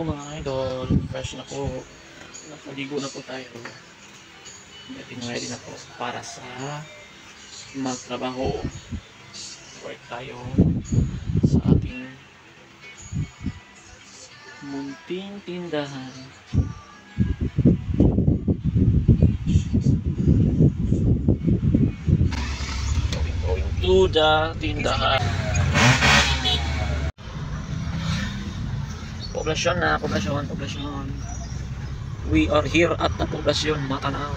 Hello mga idol, fresh na po. Nakaligo na po tayo. Ready na po para sa magtrabaho. Work tayo sa ating munting tindahan. Going to the tindahan. Poblasyon na, poblasyon. We are here at the poblasyon, Matanaw.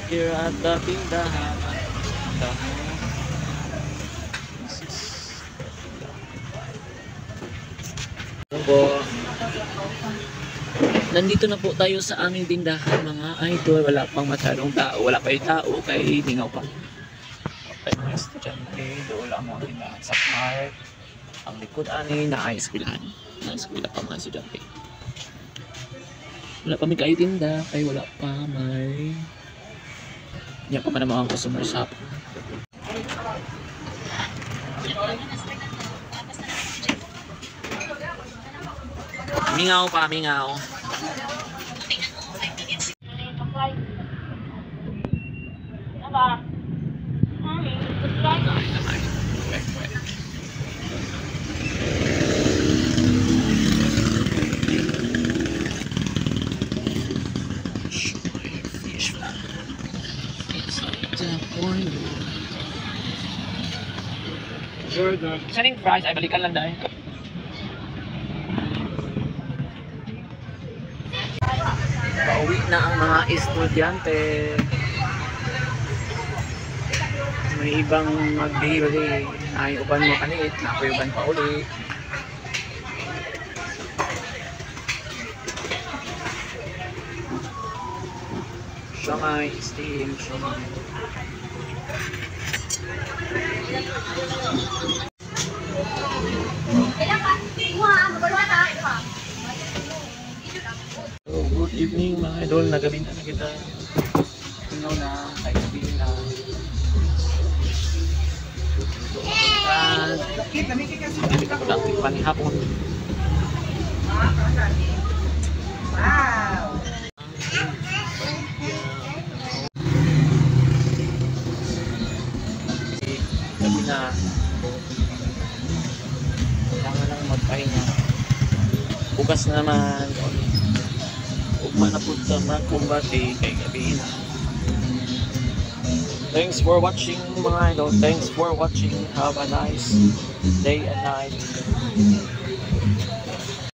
Here at the tindahan. Nandito na po tayo sa aming tindahan mga idol. Wala pang masyadong tao. Wala pa yung tao kay lingaw pa. Okay, mga estudyante. Doon lang mga tindahan sa park. Ang likod ani na ay eskwelahan. Na eskwela pa mga estudyante. Wala pa may kayo tinda. Kaya wala pa may... Yan pa naman ang customer shop. Mingaw pa, mingaw. Apa? Burger. Saning fries ay balikan lang dahil. Pauwi na ang mga estudyante. May ibang mag-delivery. Ay uban mo kanit, nakuyuban pa uli. Shanghai steam, Shanghai. So, good evening mga idol, nagabi na kita. Tingnan na, ay gabi na. Hindi ka lang panihapon. Wow! Gabi na. Kailangan lang magpahinga. Bukas na naman. Ugma na po sa magkumbati kay gabi na. Thanks for watching mga idol. Thanks for watching. Have a nice day and night.